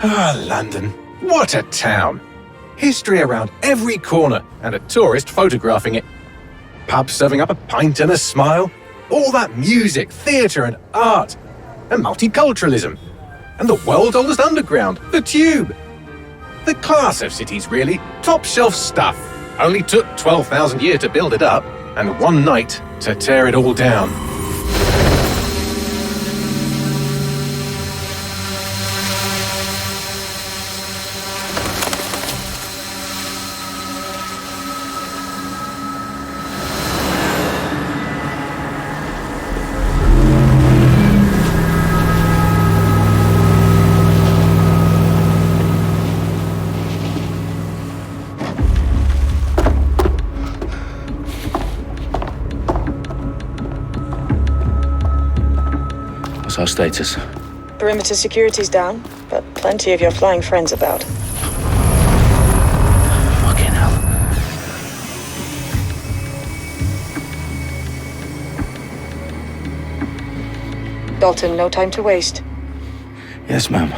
Ah, London. What a town. History around every corner and a tourist photographing it. Pubs serving up a pint and a smile. All that music, theatre and art. And multiculturalism. And the world's oldest underground, the Tube. The class of cities, really. Top shelf stuff. Only took 12,000 years to build it up, and one night to tear it all down. What's our status? Perimeter security's down, but plenty of your flying friends about. Fucking hell. Dalton, no time to waste. Yes, ma'am.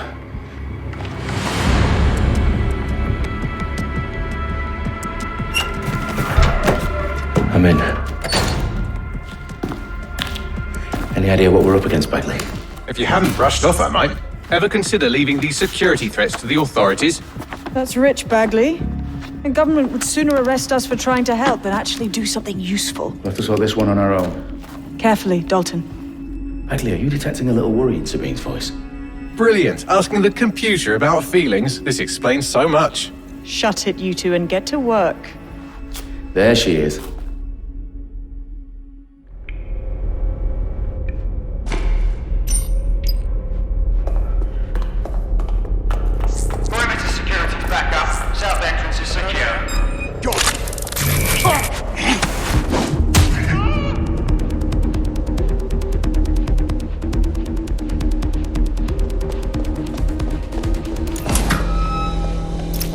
I'm in. Any idea what we're up against, Bagley? If you hadn't brushed off, I might. Ever consider leaving these security threats to the authorities? That's rich, Bagley. The government would sooner arrest us for trying to help than actually do something useful. We'll have to sort this one on our own. Carefully, Dalton. Bagley, are you detecting a little worry in Sabine's voice? Brilliant. Asking the computer about feelings. This explains so much. Shut it, you two, and get to work. There she is. Perimeter security's back up. South entrance is secure.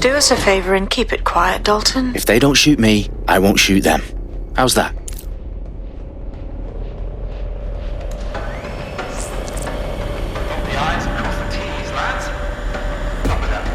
Do us a favor and keep it quiet, Dalton. If they don't shoot me, I won't shoot them. How's that? Dot the I's and cross the T's, lads. Top of that.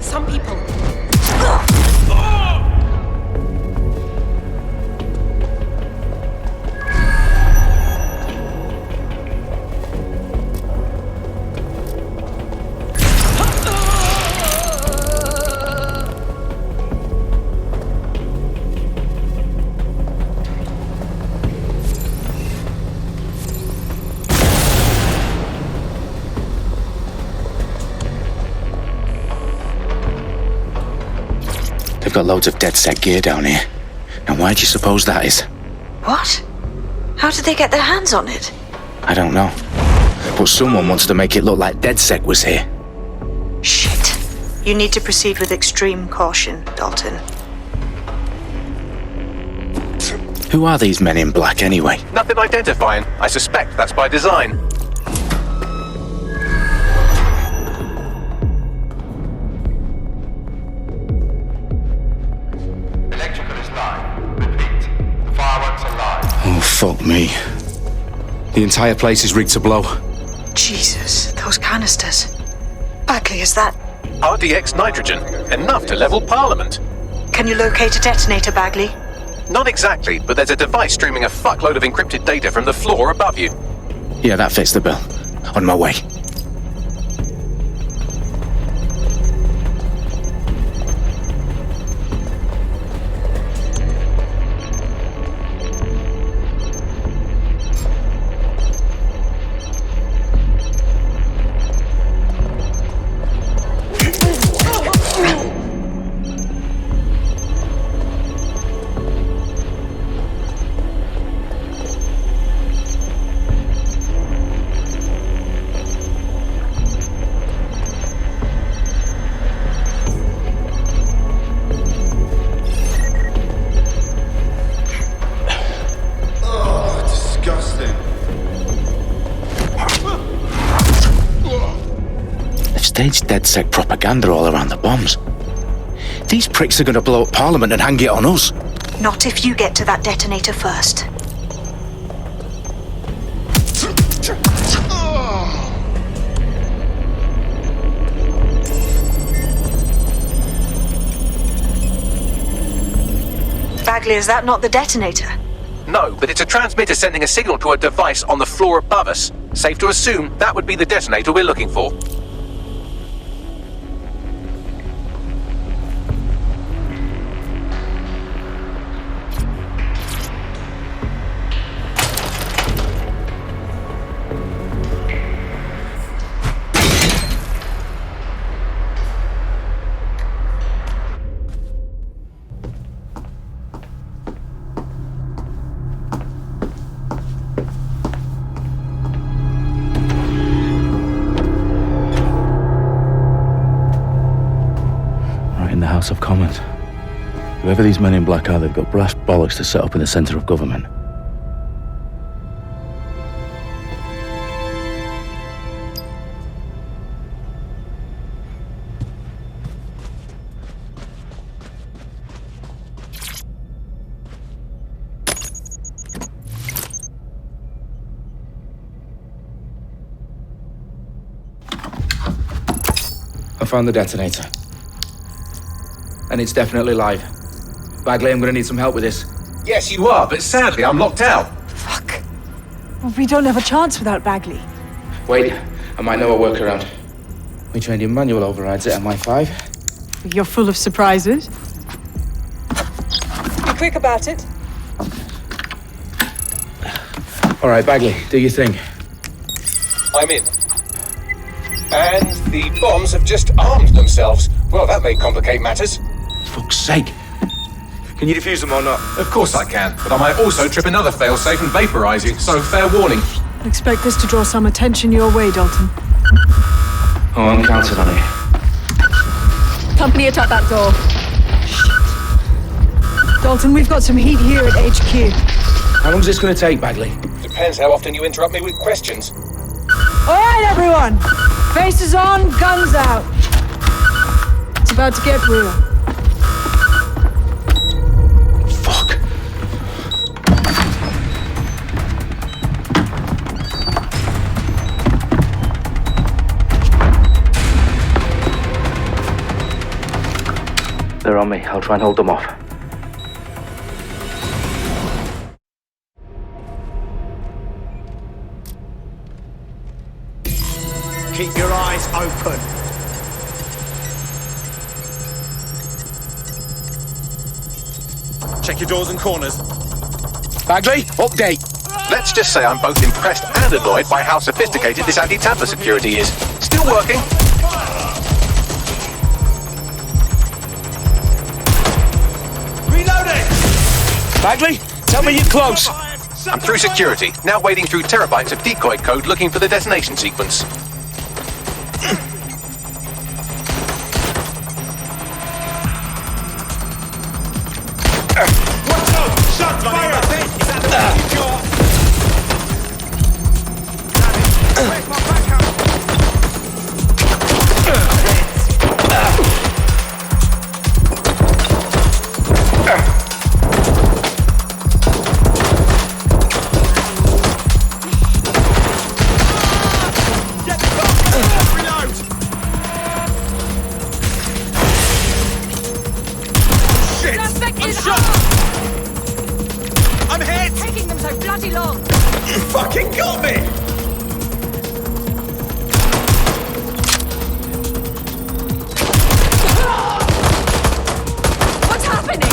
Some people. They've got loads of dead set gear down here. Now why do you suppose that is? What? How did they get their hands on it? I don't know. But someone wants to make it look like DedSec was here. Shit. You need to proceed with extreme caution, Dalton. Who are these men in black anyway? Nothing identifying. I suspect that's by design. Electrical is live. Repeat. Fireworks are live. Oh, fuck me. The entire place is rigged to blow. Jesus, those canisters. Bagley, is that... RDX nitrogen. Enough to level Parliament. Can you locate a detonator, Bagley? Not exactly, but there's a device streaming a fuckload of encrypted data from the floor above you. Yeah, that fits the bill. On my way. staged DedSec propaganda all around the bombs. These pricks are going to blow up Parliament and hang it on us. Not if you get to that detonator first. Bagley, is that not the detonator? No, but it's a transmitter sending a signal to a device on the floor above us. Safe to assume that would be the detonator we're looking for. House of Commons. Whoever these men in black are, they've got brass bollocks to set up in the centre of government. I found the detonator. And it's definitely live. Bagley, I'm gonna need some help with this. Yes, you are, but sadly I'm locked out. Fuck. Well, we don't have a chance without Bagley. Wait, I might know a workaround. We trained in manual overrides at MI5. You're full of surprises. Be quick about it. All right, Bagley, do your thing. I'm in. And the bombs have just armed themselves. Well, that may complicate matters. Fuck's sake. Can you defuse them or not? Of course I can, but I might also trip another failsafe and vaporize you, so fair warning. I expect this to draw some attention your way, Dalton. Oh, I'm counting on it. Company attack that door. Shit. Dalton, we've got some heat here at HQ. How long's this gonna take, Bagley? Depends how often you interrupt me with questions. All right, everyone. Faces on, guns out. It's about to get real. Fuck. They're on me. I'll try and hold them off. Keep your eyes open. Check your doors and corners. Bagley, update. Let's just say I'm both impressed and annoyed by how sophisticated this anti-tamper security is. Still working. Reloading! Bagley, tell me you're close. I'm through security, now wading through terabytes of decoy code looking for the detonation sequence. Shut fire! Is that the one you got? Where's my backup? Get the gun! Reload! Shit! I'm shot! I'm hit! Taking them so bloody long. You fucking got me! What's happening?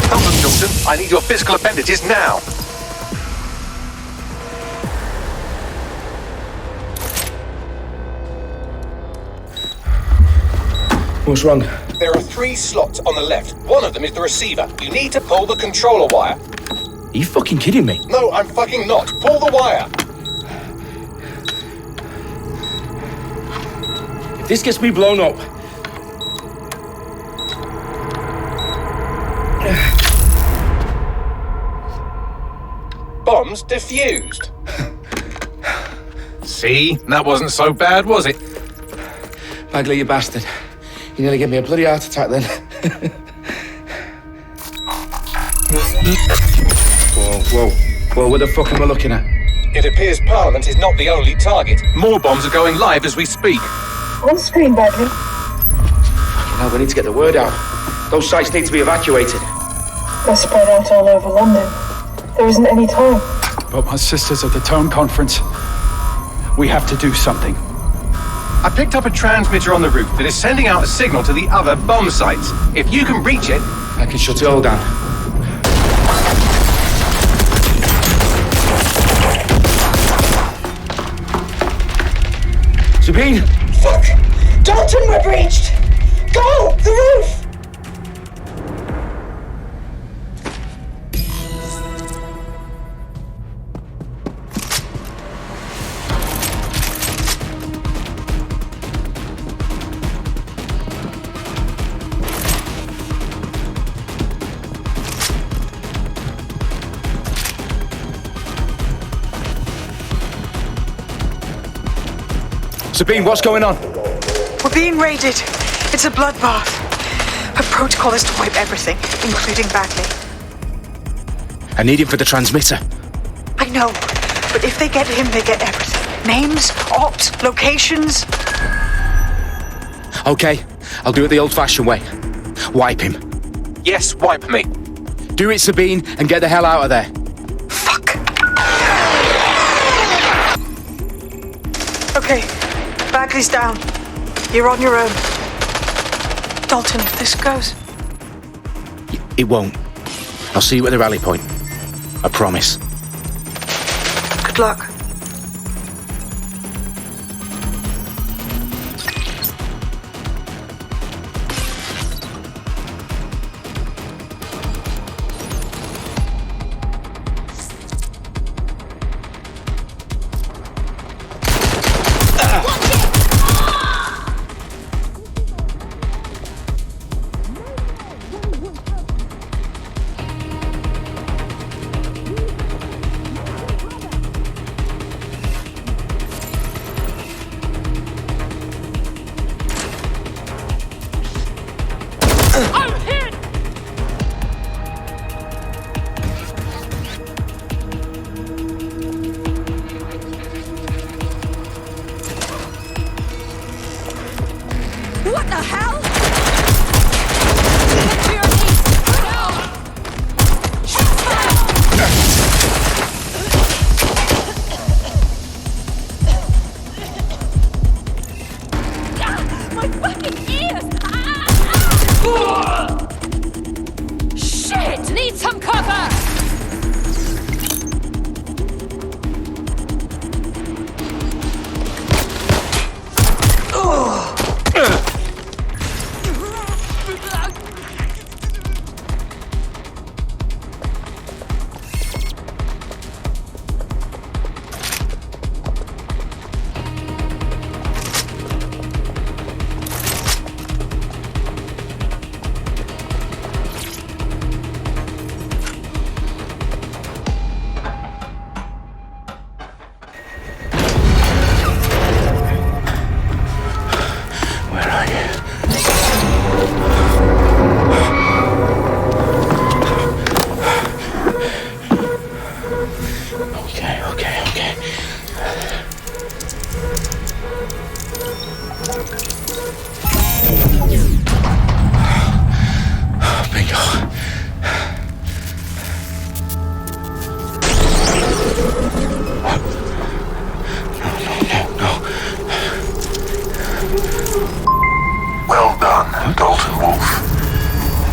Help them, Johnson. I need your physical appendages now. What's wrong? There are 3 slots on the left. One of them is the receiver. You need to pull the controller wire. Are you fucking kidding me? No, I'm fucking not. Pull the wire. If this gets me blown up... Bombs defused. See? That wasn't so bad, was it? Bagley, you bastard. You nearly gave me a bloody heart attack then. Whoa, what the fuck am I looking at? It appears Parliament is not the only target. More bombs are going live as we speak. On screen, Bagley. Now we need to get the word out. Those sites need to be evacuated. They're spread out all over London. There isn't any time. But my sister's at the town conference. We have to do something. I picked up a transmitter on the roof that is sending out a signal to the other bomb sites. If you can reach it... I can shut it all down. Sabine! Fuck! Dalton, we're breached! Go! The roof! Sabine, what's going on? We're being raided. It's a bloodbath. Her protocol is to wipe everything, including Bagley. I need him for the transmitter. I know, but if they get him, they get everything. Names, ops, locations. Okay, I'll do it the old-fashioned way. Wipe him. Yes, wipe me. Do it, Sabine, and get the hell out of there. Fuck. Okay, Bagley's down. You're on your own. Dalton, if this goes... It won't. I'll see you at the rally point. I promise. Good luck. What the hell? Get to your knees! My fucking ears! Shit! Need some cover! Well done, Dalton Wolf.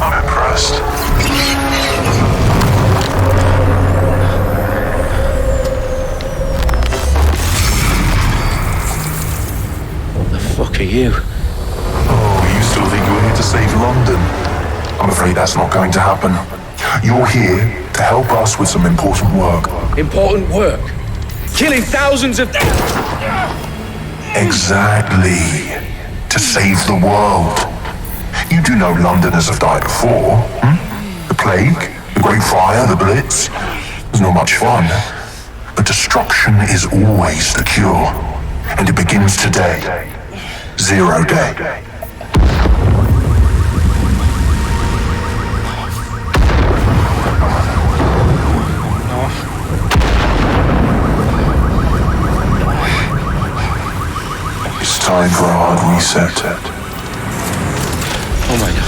I'm impressed. What the fuck are you? Oh, you still think you're here to save London? I'm afraid that's not going to happen. You're here to help us with some important work. Important work? Killing thousands of... Exactly. To save the world. You do know Londoners have died before, The plague, the Great Fire, the Blitz. It's not much fun. But destruction is always the cure. And it begins today. 0 day. It's time for a hard reset. Oh my god.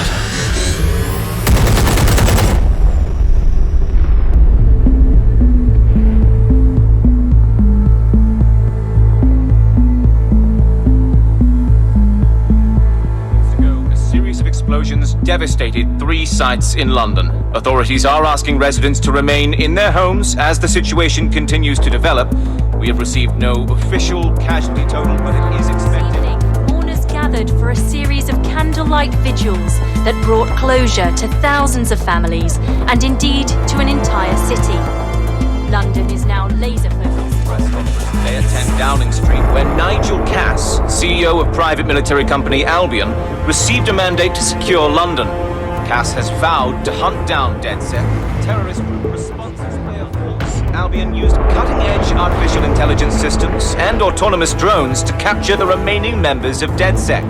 Explosions devastated 3 sites in London. Authorities are asking residents to remain in their homes as the situation continues to develop. We have received no official casualty total, but it is expected. Mourners gathered for a series of candlelight vigils that brought closure to thousands of families and indeed to an entire city. London is now laser-focused. Today at 10 Downing Street, where Nigel Cass, CEO of private military company Albion, received a mandate to secure London. Cass has vowed to hunt down DedSec, terrorist group responses by a force. Albion used cutting-edge artificial intelligence systems and autonomous drones to capture the remaining members of DedSec.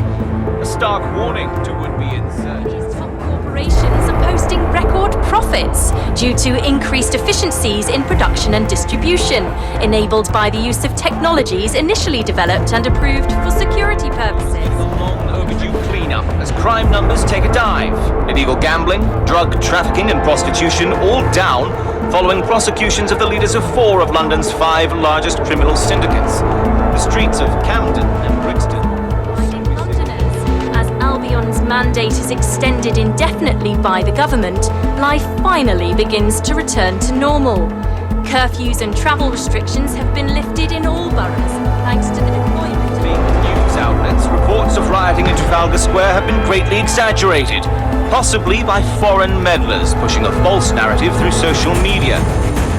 A stark warning to would-be insurgents. Corporations are posting record profits due to increased efficiencies in production and distribution, enabled by the use of technologies initially developed and approved for security purposes. A long overdue cleanup as crime numbers take a dive. Illegal gambling, drug trafficking and prostitution all down following prosecutions of the leaders of 4 of London's 5 largest criminal syndicates. The streets of Camden and Brixton. Albion's mandate is extended indefinitely by the government, life finally begins to return to normal. Curfews and travel restrictions have been lifted in all boroughs, thanks to the deployment of news outlets. Reports of rioting in Trafalgar Square have been greatly exaggerated, possibly by foreign meddlers pushing a false narrative through social media.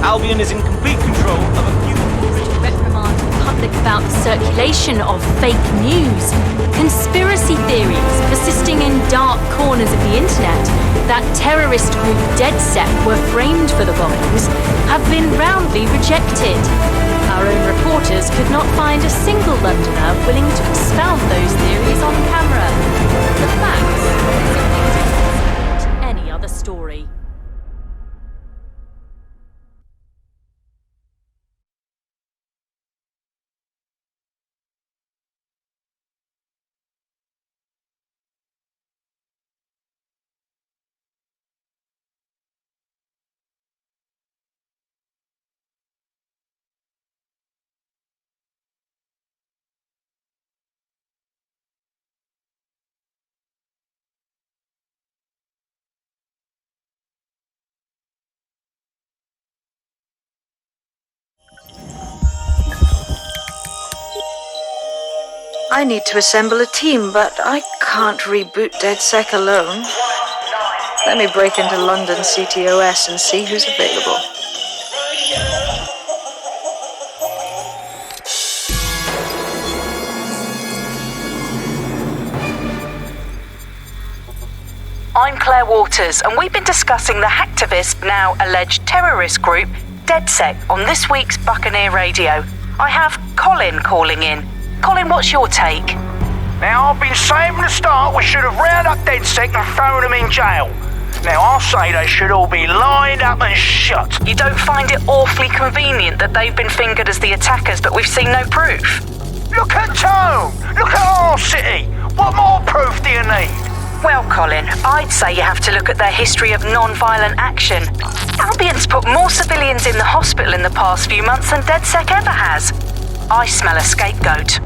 Albion is in complete control of a few reprimand the public about the circulation of fake news. Conspiracy theories persisting in dark corners of the internet that terrorist group DedSec were framed for the bombings have been roundly rejected. Our own reporters could not find a single Londoner willing to expound those theories on camera. The facts simply any other story. I need to assemble a team, but I can't reboot DedSec alone. Let me break into London CTOS and see who's available. I'm Claire Waters, and we've been discussing the hacktivist, now alleged terrorist group, DedSec, on this week's Buccaneer Radio. I have Colin calling in. Colin, what's your take? Now, I've been saying from the start we should have rounded up DedSec and thrown them in jail. Now, I'll say they should all be lined up and shot. You don't find it awfully convenient that they've been fingered as the attackers, but we've seen no proof? Look at Tone! Look at our city! What more proof do you need? Well, Colin, I'd say you have to look at their history of non-violent action. Albion's put more civilians in the hospital in the past few months than DedSec ever has. I smell a scapegoat.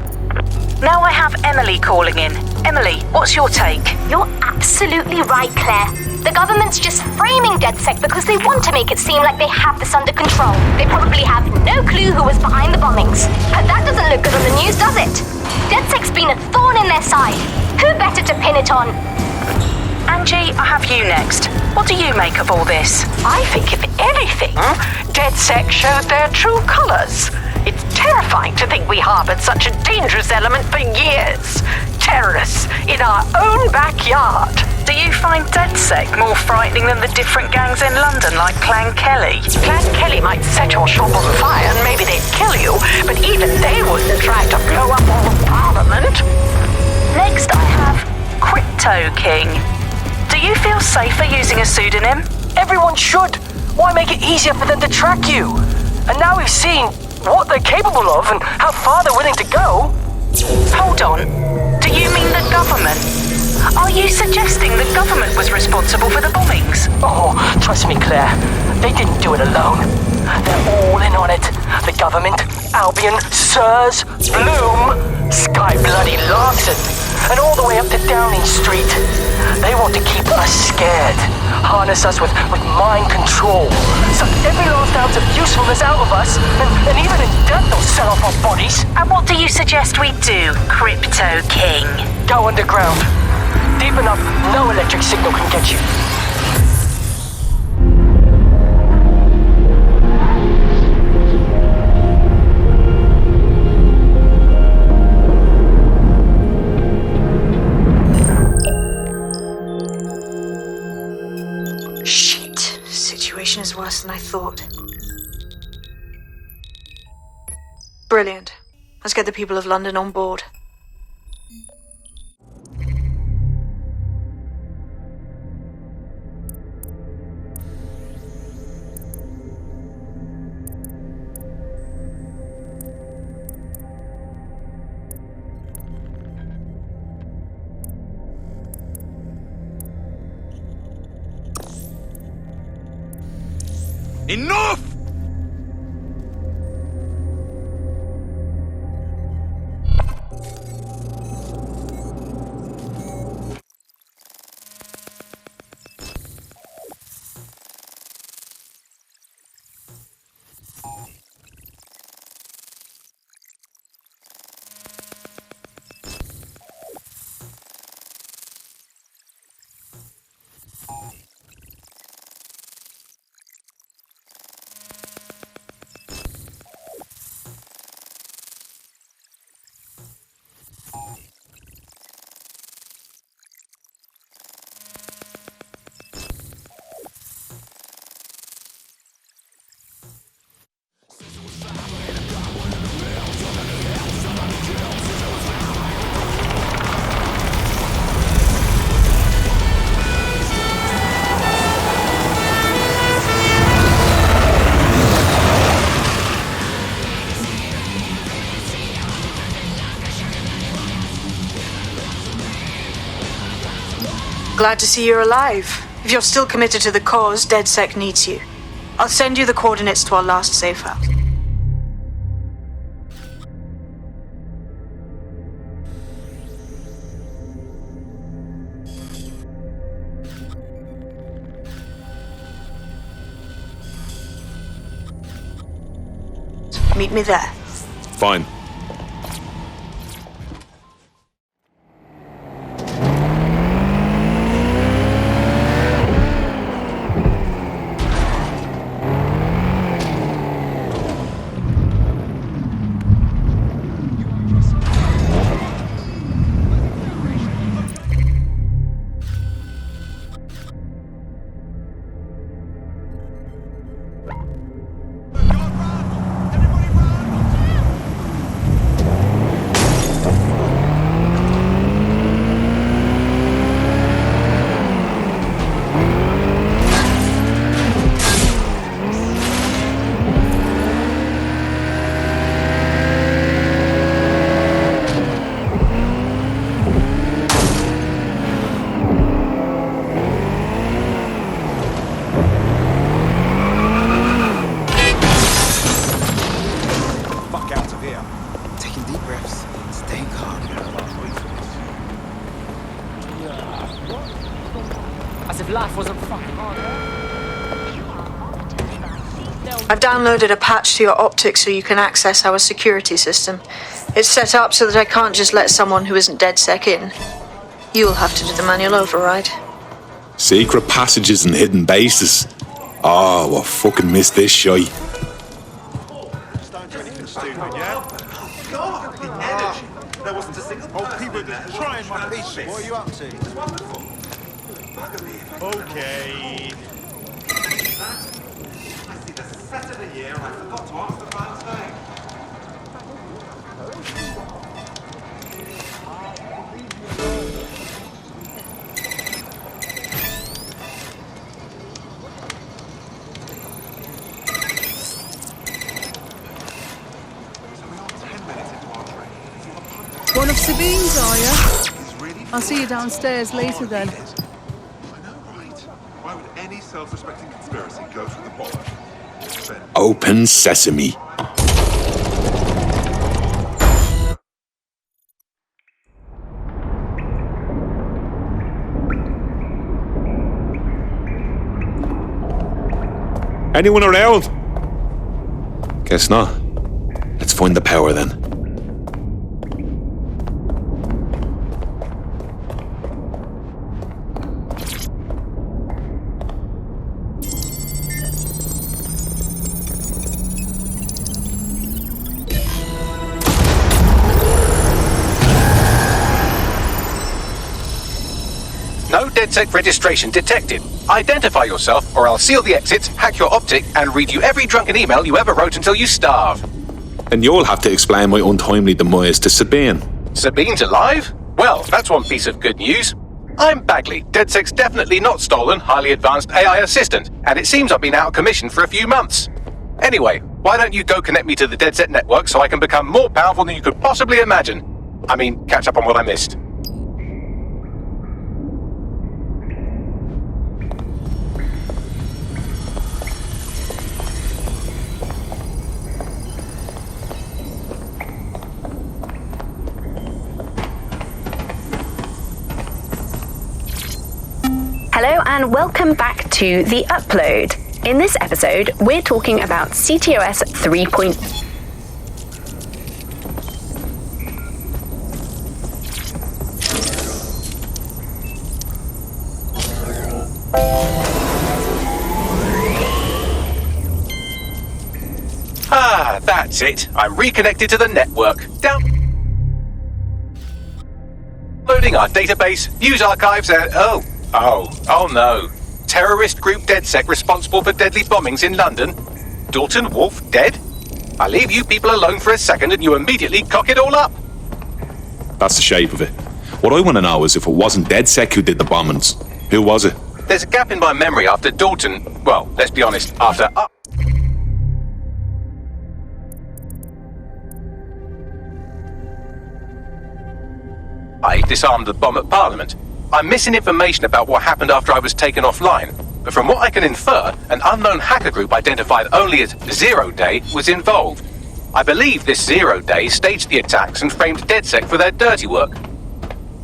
Now I have Emily calling in. Emily, what's your take? You're absolutely right, Claire. The government's just framing DedSec because they want to make it seem like they have this under control. They probably have no clue who was behind the bombings. But that doesn't look good on the news, does it? DedSec's been a thorn in their side. Who better to pin it on? Angie, I have you next. What do you make of all this? I think, if anything, DedSec showed their true colours. It's terrifying to think we harboured such a dangerous element for years. Terrorists in our own backyard. Do you find DedSec more frightening than the different gangs in London, like Clan Kelly? Clan Kelly might set your shop on fire and maybe they'd kill you, but even they wouldn't try to blow up all of Parliament. Next I have Crypto King. Do you feel safer using a pseudonym? Everyone should. Why make it easier for them to track you? And now we've seen what they're capable of and how far they're willing to go. Hold on. Do you mean the government? Are you suggesting the government was responsible for the bombings? Oh, trust me, Claire. They didn't do it alone. They're all in on it. The government, Albion, Sirs, Bloom, Sky Bloody Larson, and all the way up to Downing Street. They want to keep us scared, harness us with mind control, suck every last ounce of usefulness out of us, and even in death they'll sell off our bodies. And what do you suggest we do, Crypto King? Go underground. Deep enough, no electric signal can get you. Shit. Situation is worse than I thought. Brilliant. Let's get the people of London on board. Enough! Glad to see you're alive. If you're still committed to the cause, DedSec needs you. I'll send you the coordinates to our last safe house. Meet me there. Fine. I've downloaded a patch to your optics so you can access our security system. It's set up so that I can't just let someone who isn't DedSec in. You'll have to do the manual override. Secret passages and hidden bases. Oh, I fucking missed this shite. There wasn't a single person. Oh, people are just trying my patience. What are you up to? It's wonderful. Okay. I see the set of the year and I forgot to ask the man's name. One of Sabine's, are you? I'll see you downstairs later then. Why would any self-respecting conspiracy go through the bollock? Open sesame. Anyone around? Guess not. Let's find the power then. No DedSec registration detected. Identify yourself, or I'll seal the exits, hack your optic, and read you every drunken email you ever wrote until you starve. And you'll have to explain my untimely demise to Sabine. Sabine's alive? Well, that's one piece of good news. I'm Bagley, DedSec's definitely not stolen, highly advanced AI assistant, and it seems I've been out of commission for a few months. Anyway, why don't you go connect me to the DedSec network so I can become more powerful than you could possibly imagine? I mean, catch up on what I missed. Hello and welcome back to The Upload. In this episode, we're talking about CTOS 3.0. Ah, that's it. I'm reconnected to the network. Loading our database, news archives, and oh no. Terrorist group DedSec responsible for deadly bombings in London? Dalton Wolfe dead? I leave you people alone for a second and you immediately cock it all up. That's the shape of it. What I want to know is if it wasn't DedSec who did the bombings, who was it? There's a gap in my memory after Dalton, well, let's be honest, after I disarmed the bomb at Parliament. I'm missing information about what happened after I was taken offline, but from what I can infer, an unknown hacker group identified only as Zero Day was involved. I believe this Zero Day staged the attacks and framed DedSec for their dirty work.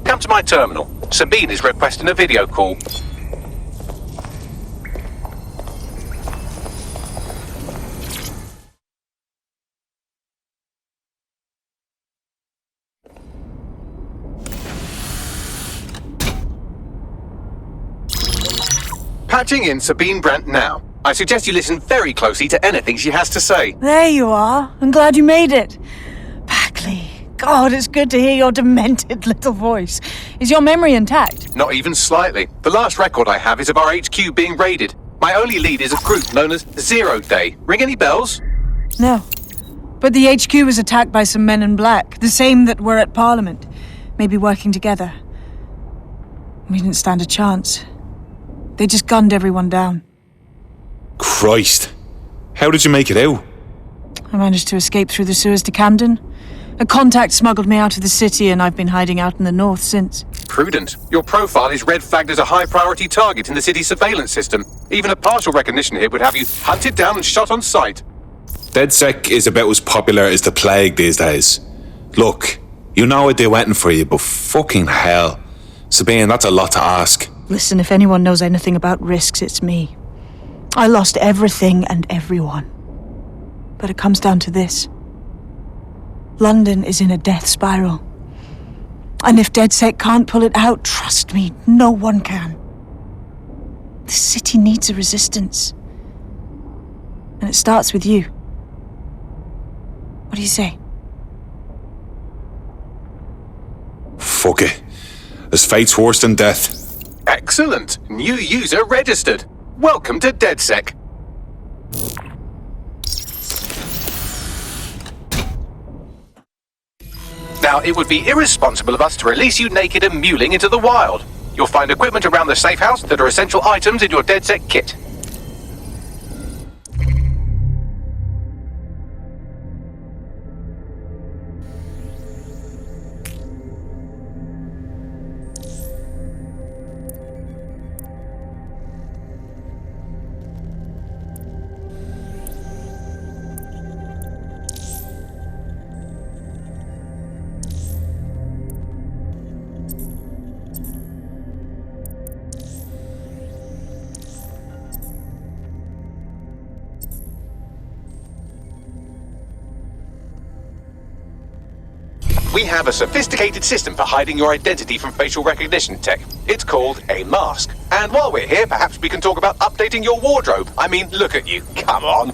Come to my terminal. Sabine is requesting a video call. Patching in Sabine Brandt now. I suggest you listen very closely to anything she has to say. There you are. I'm glad you made it. Bagley. God, it's good to hear your demented little voice. Is your memory intact? Not even slightly. The last record I have is of our HQ being raided. My only lead is a group known as Zero Day. Ring any bells? No. But the HQ was attacked by some men in black, the same that were at Parliament. Maybe working together. We didn't stand a chance. They just gunned everyone down. Christ. How did you make it out? I managed to escape through the sewers to Camden. A contact smuggled me out of the city and I've been hiding out in the north since. Prudent. Your profile is red flagged as a high-priority target in the city's surveillance system. Even a partial recognition here would have you hunted down and shot on sight. DedSec is about as popular as the plague these days. Look, you know I'd do anything for you, but fucking hell. Sabine, that's a lot to ask. Listen, if anyone knows anything about risks, it's me. I lost everything and everyone. But it comes down to this. London is in a death spiral. And if DedSec can't pull it out, trust me, no one can. The city needs a resistance. And it starts with you. What do you say? Fuck it. As fate's worse than death. Excellent. New user registered. Welcome to DedSec. Now, it would be irresponsible of us to release you naked and mewling into the wild. You'll find equipment around the safe house that are essential items in your DedSec kit. We have a sophisticated system for hiding your identity from facial recognition tech. It's called a mask. And while we're here, perhaps we can talk about updating your wardrobe. I mean, look at you. Come on.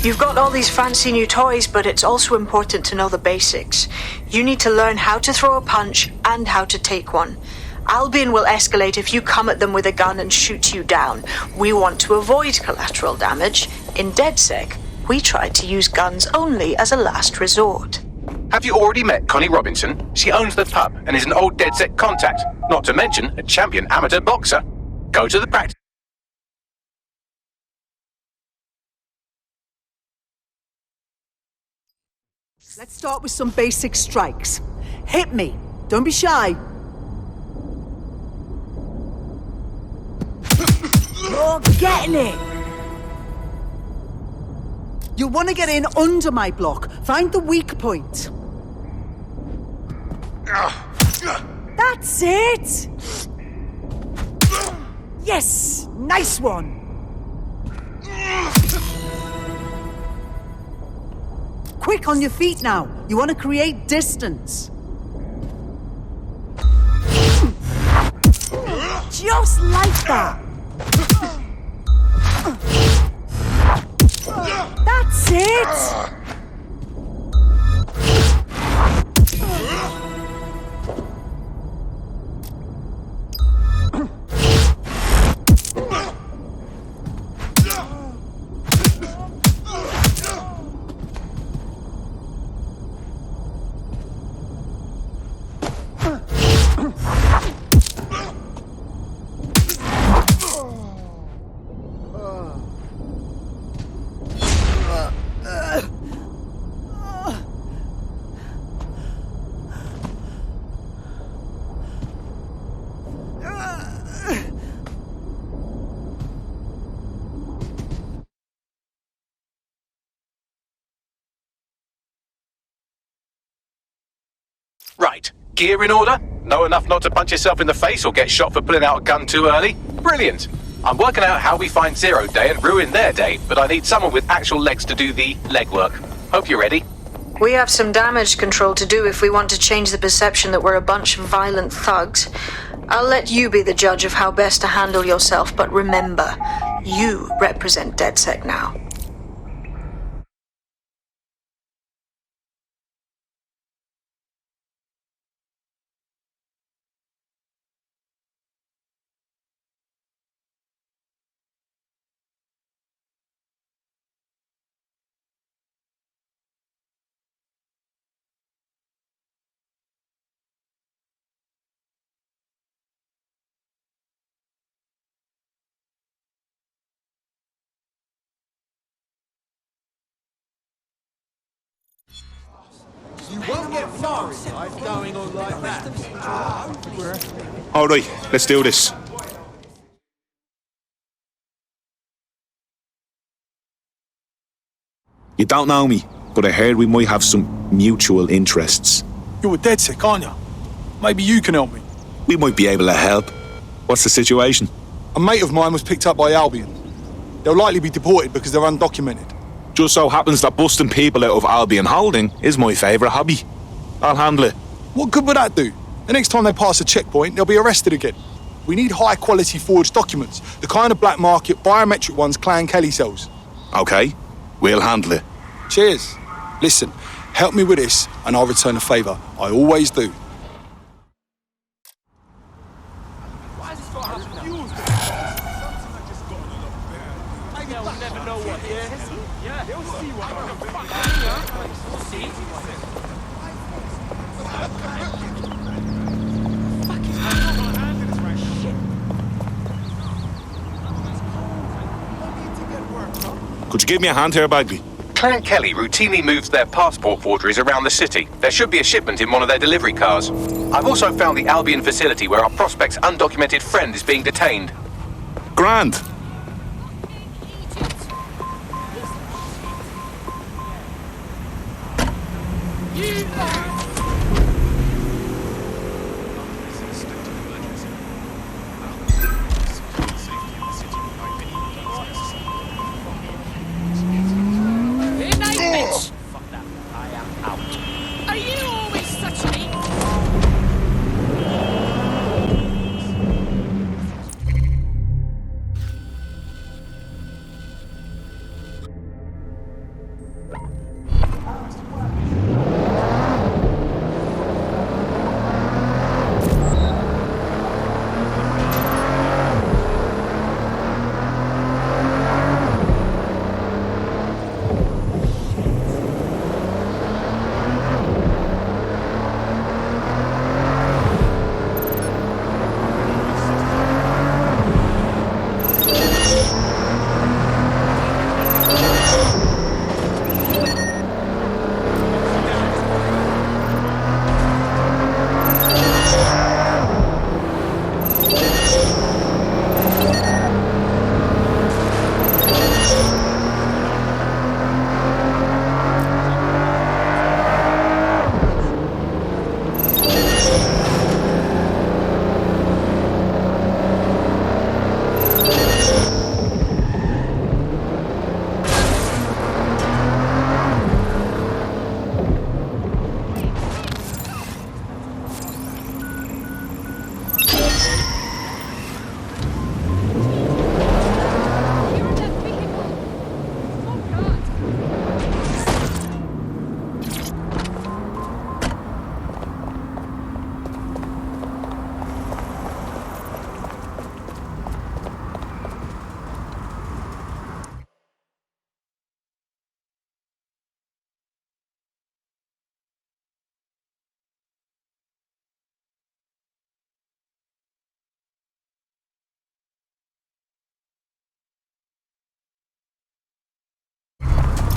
You've got all these fancy new toys, but it's also important to know the basics. You need to learn how to throw a punch and how to take one. Albion will escalate if you come at them with a gun and shoot you down. We want to avoid collateral damage. In DedSec, we try to use guns only as a last resort. Have you already met Connie Robinson? She owns the pub and is an old DedSec contact, not to mention a champion amateur boxer. Go to the practice. Let's start with some basic strikes. Hit me. Don't be shy. You're getting it. You'll want to get in under my block. Find the weak point. That's it. Yes, nice one. Quick on your feet now. You want to create distance. Just like that. That's it. Right. Gear in order? Know enough not to punch yourself in the face or get shot for pulling out a gun too early? Brilliant. I'm working out how we find Zero Day and ruin their day, but I need someone with actual legs to do the legwork. Hope you're ready. We have some damage control to do if we want to change the perception that we're a bunch of violent thugs. I'll let you be the judge of how best to handle yourself, but remember, you represent DedSec now. You won't get far in life going on like that. Alright, let's do this. You don't know me, but I heard we might have some mutual interests. You're a DedSec, aren't you? Maybe you can help me. We might be able to help. What's the situation? A mate of mine was picked up by Albion. They'll likely be deported because they're undocumented. Just so happens that busting people out of Albion holding is my favourite hobby. I'll handle it. What good would that do? The next time they pass a checkpoint, they'll be arrested again. We need high-quality forged documents, the kind of black market biometric ones Clan Kelly sells. Okay, we'll handle it. Cheers. Listen, help me with this and I'll return a favour. I always do. Could you give me a hand here, Bagley? Clan Kelly routinely moves their passport forgeries around the city. There should be a shipment in one of their delivery cars. I've also found the Albion facility where our prospect's undocumented friend is being detained. Grand. Are you always such an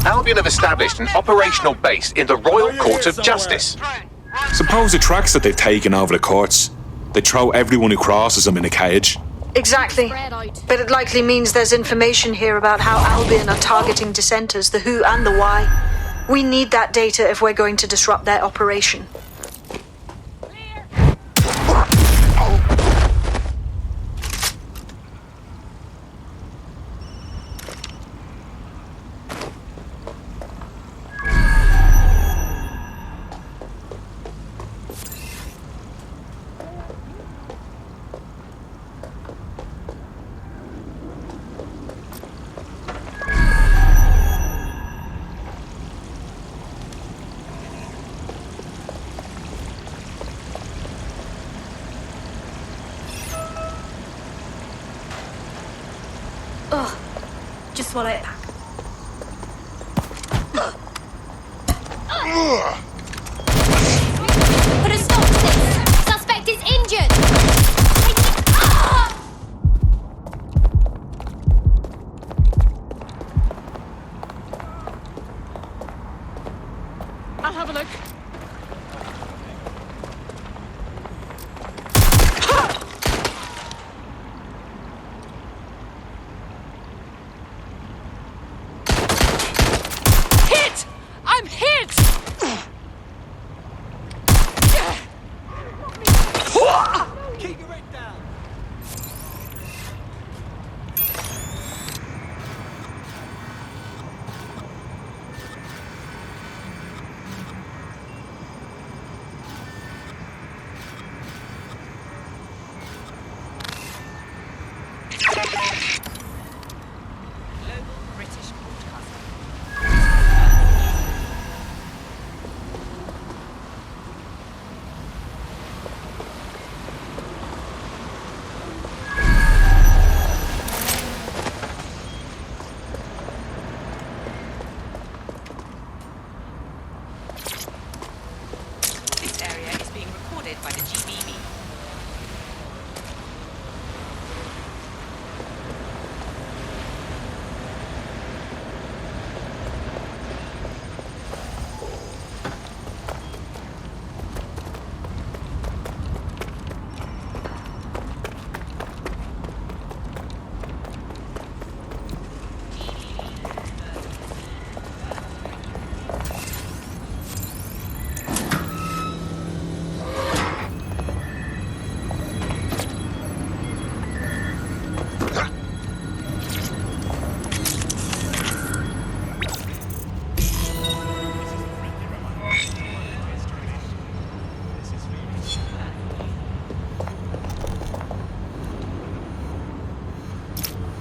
Albion have established an operational base in the Royal Court of Justice. Suppose the tracks that they've taken over the courts, they throw everyone who crosses them in a cage. Exactly. But it likely means there's information here about how Albion are targeting dissenters, the who and the why. We need that data if we're going to disrupt their operation. Just swallow it back. Put a stop to this! Suspect is injured! I'll have a look. Hit! I'm hit! Keep your head down. British broadcaster. This area is being recorded by the GBB.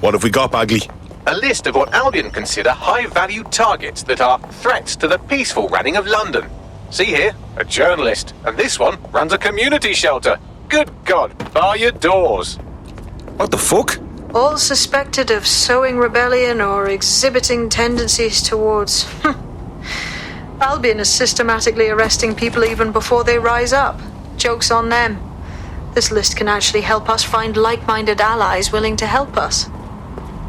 What have we got, Bagley? A list of what Albion consider high-value targets that are threats to the peaceful running of London. See here, a journalist, and this one runs a community shelter. Good God, bar your doors. What the fuck? All suspected of sowing rebellion or exhibiting tendencies towards... Albion is systematically arresting people even before they rise up. Joke's on them. This list can actually help us find like-minded allies willing to help us.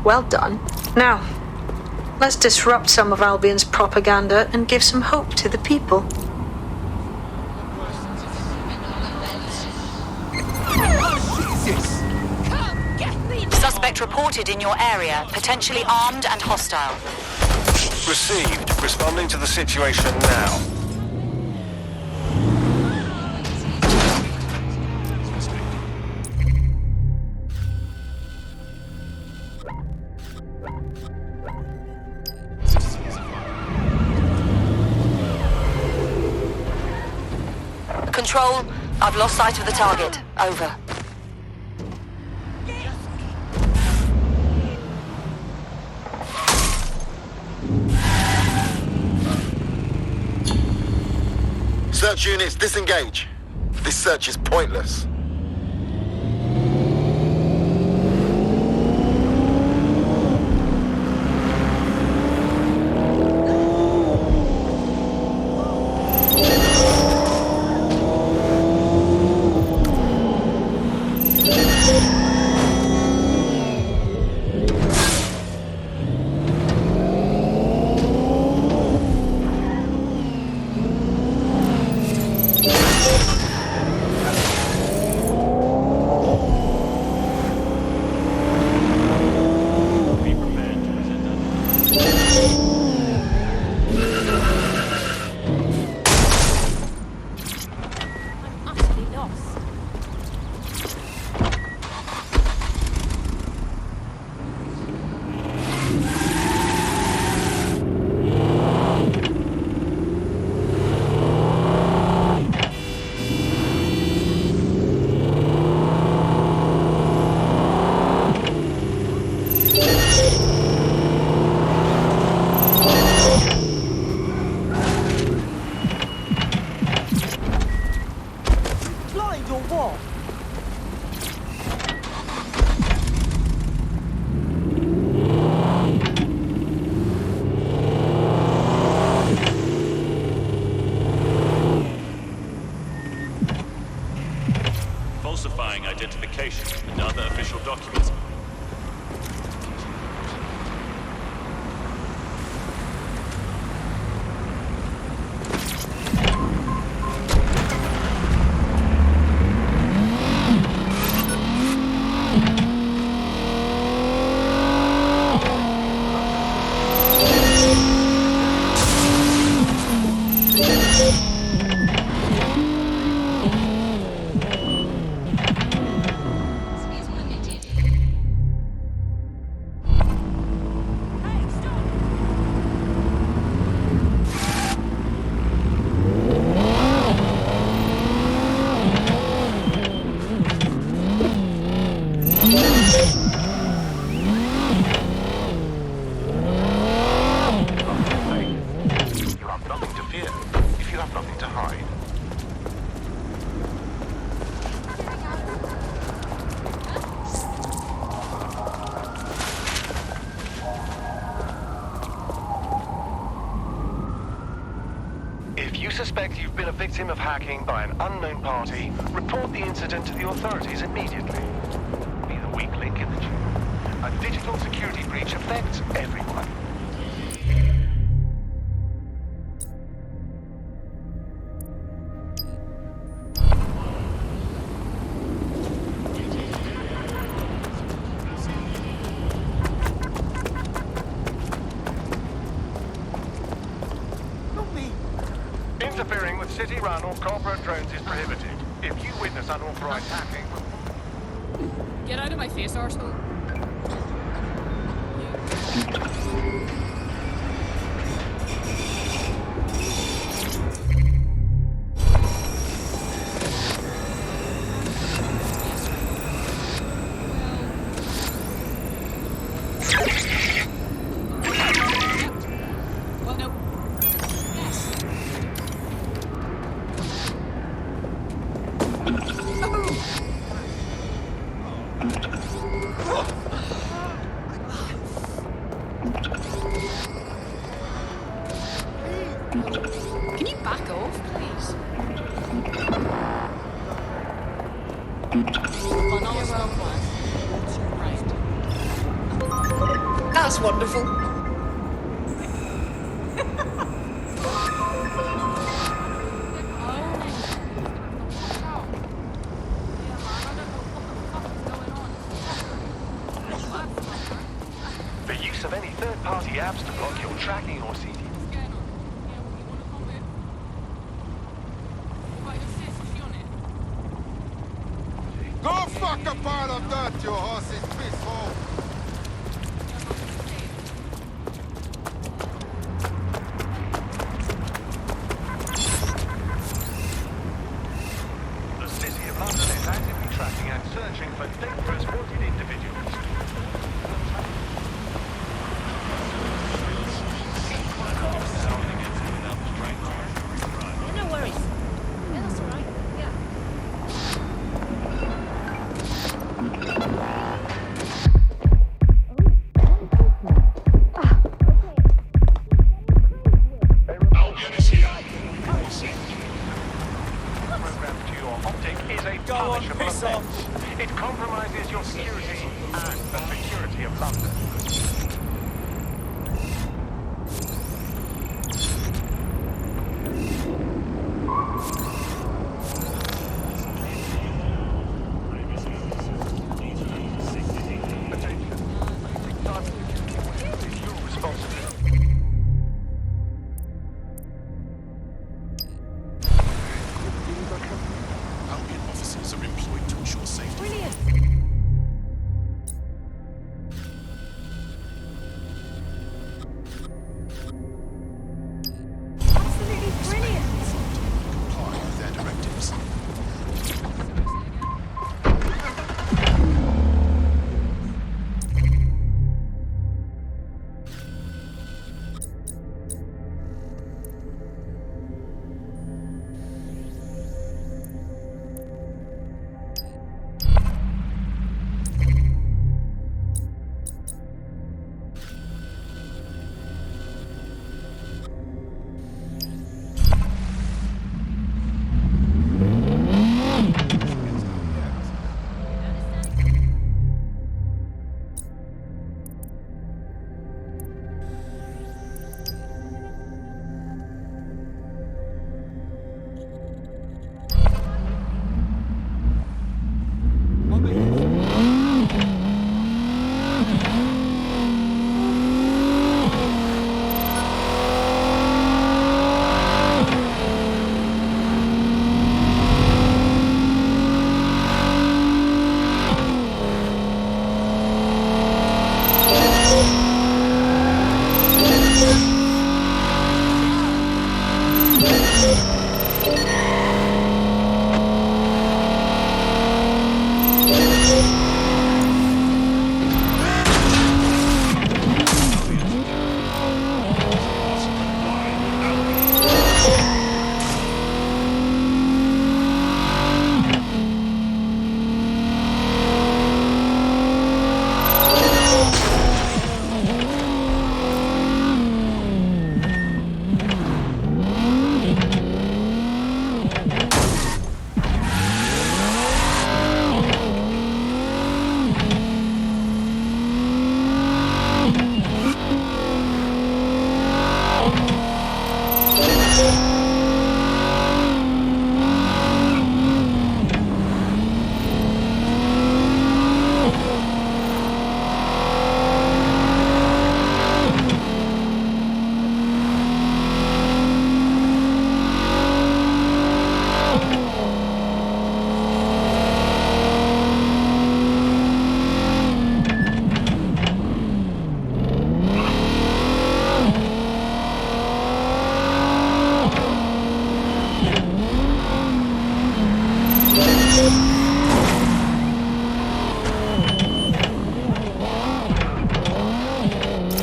Well done. Now, let's disrupt some of Albion's propaganda and give some hope to the people. Suspect reported in your area, potentially armed and hostile. Received. Responding to the situation now. Control, I've lost sight of the target. Over. Search units, disengage. This search is pointless. falsifying identification and other official documents. Suspect you've been a victim of hacking by an unknown party, report the incident to the authorities immediately. Be the weak link in the chain. A digital security breach affects everyone. Interfering with city-run or corporate drones is prohibited. If you witness unauthorized hacking... Get out of my face, arsehole. Can you back off, please? That's wonderful. The use of any third-party apps to block your tracking or CD. Go fuck a pile of dirt, you horse's piss hole! The City of London is actively tracking and searching for dangerous wanted individuals. No worries. Yeah, that's alright. Yeah. Programmed to your optic is a punishable offense. It compromises your security and the security of London. Albion officers are employed to ensure safety. Brilliant.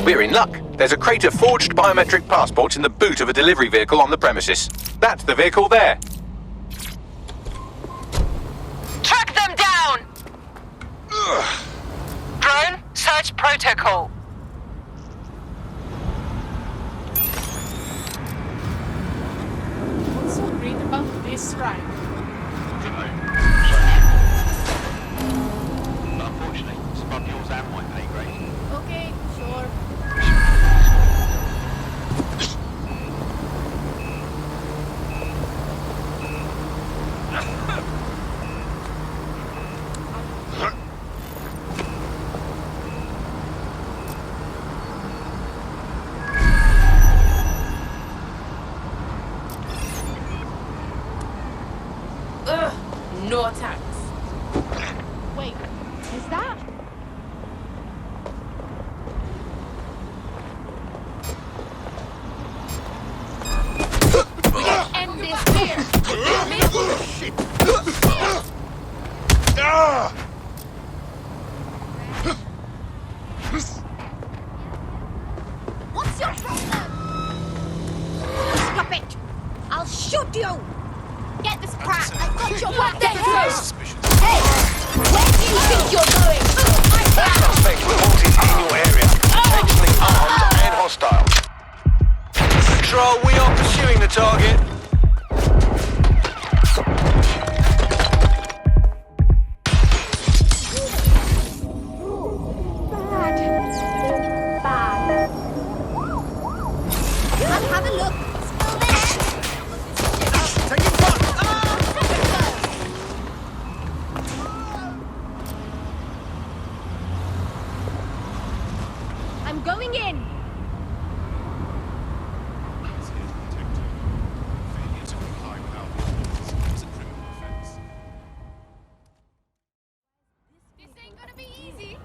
We're in luck. There's a crate of forged biometric passports in the boot of a delivery vehicle on the premises. That's the vehicle there. Track them down! Drone, search protocol. What's so great about this ride? Unfortunately, it's above yours and my pay grade. Okay, sure. No attacks. Wait, is that? We can end this here. Shit. What's your problem? Stop it! I'll shoot you! Get this crap! I've got your back there first! Hey! Where do you think you're going? Suspect reported in your area. Potentially armed and hostile. Control, we are pursuing the target. Bad. I'll have a look. Still there? Taking fun. I'm going in. This ain't gonna be easy.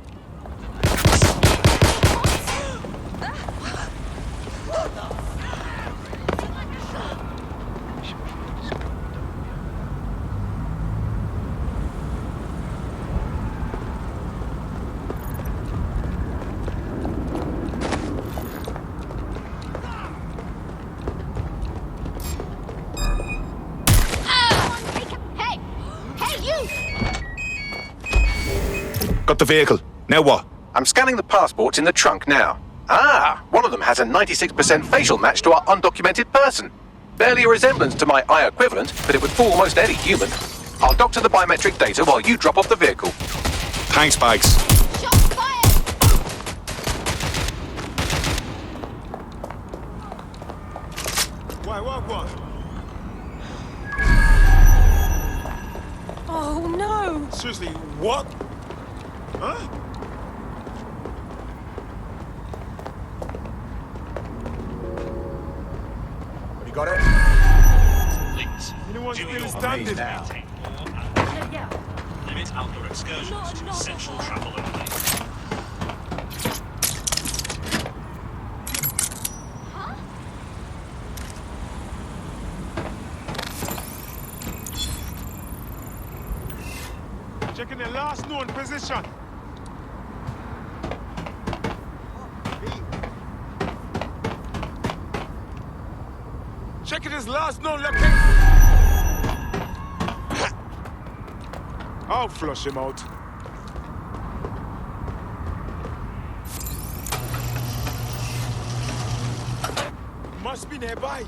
Hey! Hey, you! Got the vehicle. Now what? I'm scanning the passports in the trunk now. Ah, one of them has a 96% facial match to our undocumented person. Barely a resemblance to my eye equivalent, but it would fool almost any human. I'll doctor the biometric data while you drop off the vehicle. Thanks, Bags. Shots fired! What? Oh no! Seriously, what? Huh? Have you got it? Please. Anyone Do still your standing? now. Limit outdoor excursions to essential travel only. Checking the last known position. Checking his last known location. I'll flush him out. Must be nearby.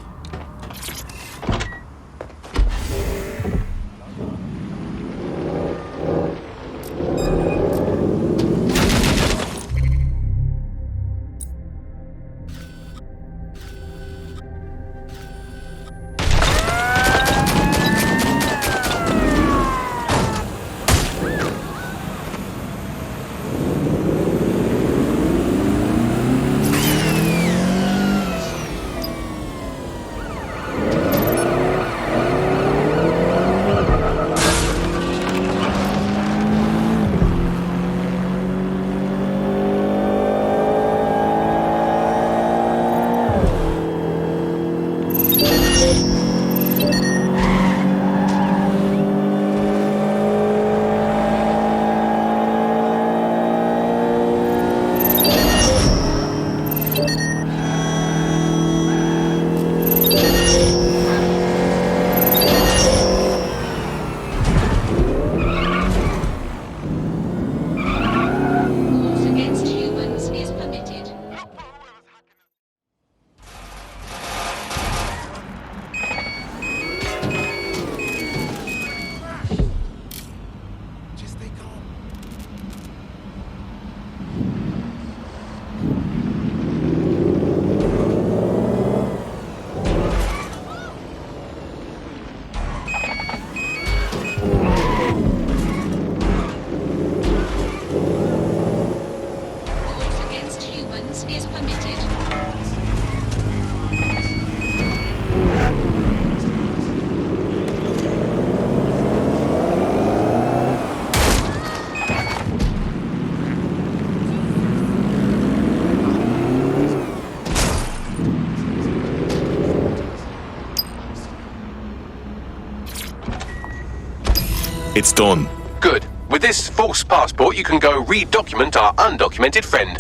It's done. Good. With this false passport, you can go re-document our undocumented friend.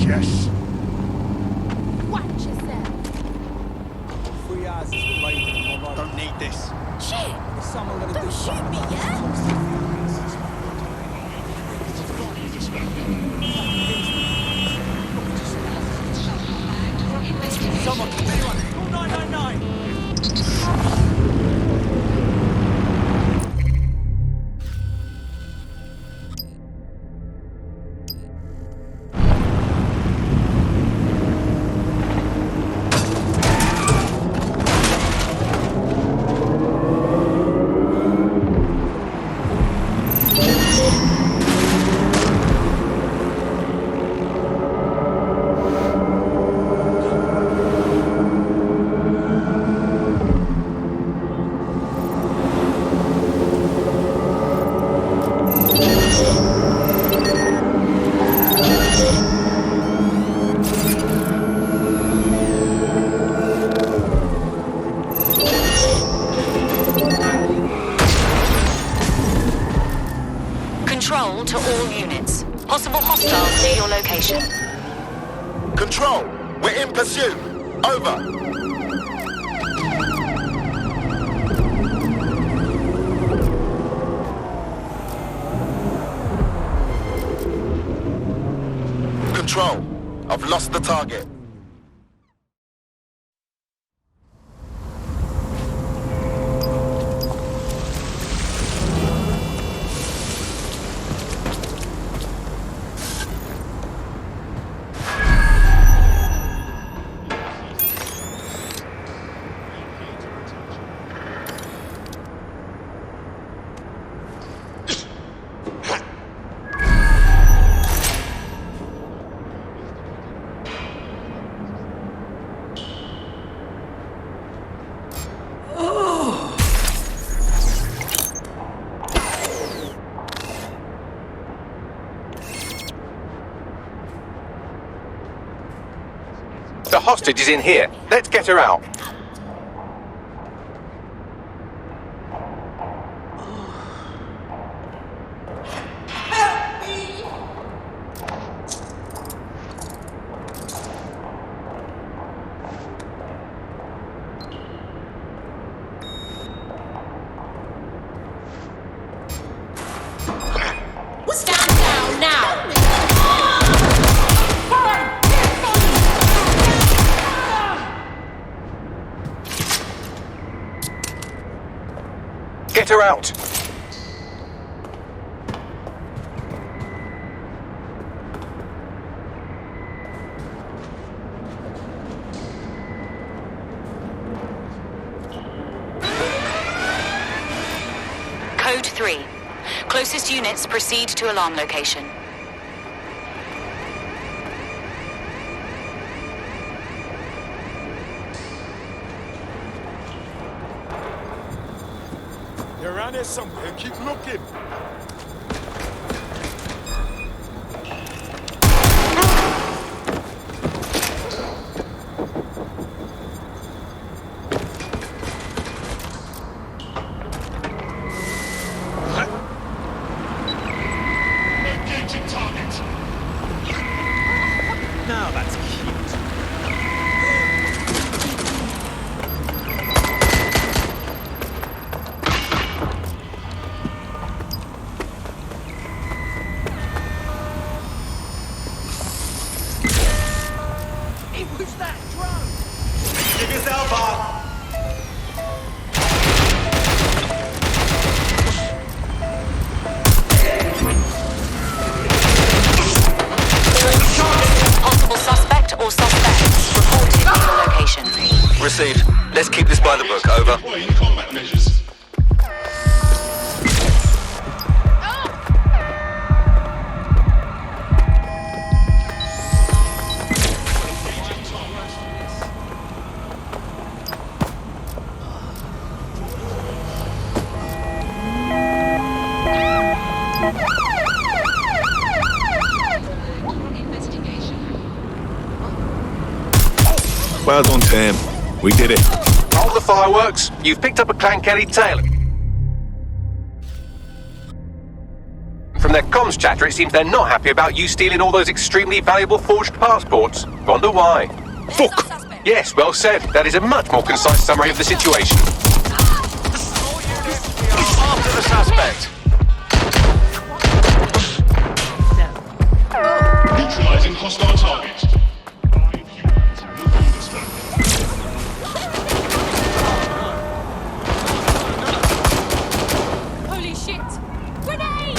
Yes. Watch yourself. 3 hours is waiting. Don't need this. Shit! Don't shoot me, yeah? Someone, anyone, call 999. Control to all units. Possible hostiles near your location. Control, we're in pursuit. Over. Control, I've lost the target. The hostage is in here. Let's get her out. Stand down now! Get her out. Code 3. Closest units proceed to alarm location. They're around here somewhere. Keep looking. Engaging target. Now that's cute. It was that drone. Give yourself up. Possible suspect or suspects reported to your location. Received. Let's keep this by the book. Over. Deploying combat measures. Well done, Tim. We did it. Hold the fireworks. You've picked up a Clankelly tail. From their comms chatter, it seems they're not happy about you stealing all those extremely valuable forged passports. Wonder why. Fuck! Yes, well said. That is a much more concise summary of the situation. After the suspect. Neutralizing hostile target. Holy shit! Grenade!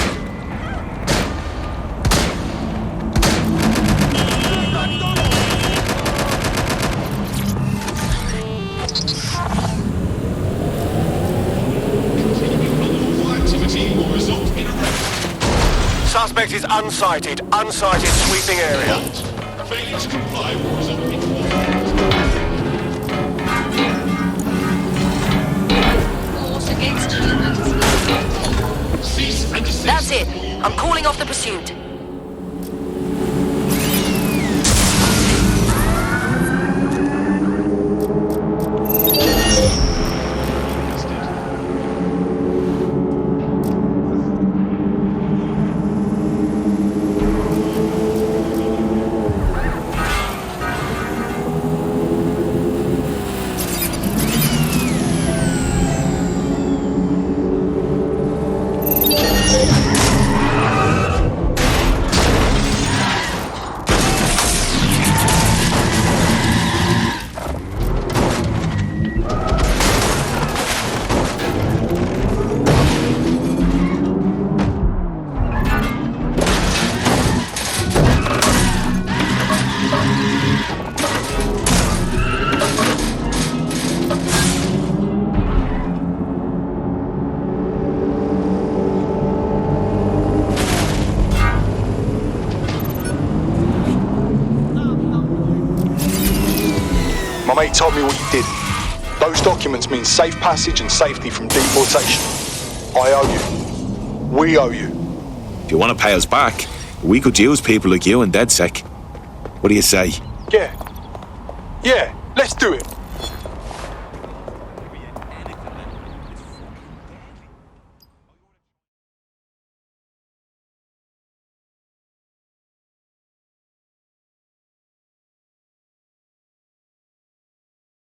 Activity will result in Suspect is unsighted. Unsighted sweeping area. failure to comply will result in Force against humans. cease and desist. That's it. I'm calling off the pursuit. My mate told me what you did. Those documents mean safe passage and safety from deportation. I owe you. We owe you. If you want to pay us back, we could use people like you in DedSec. What do you say? Yeah, let's do it.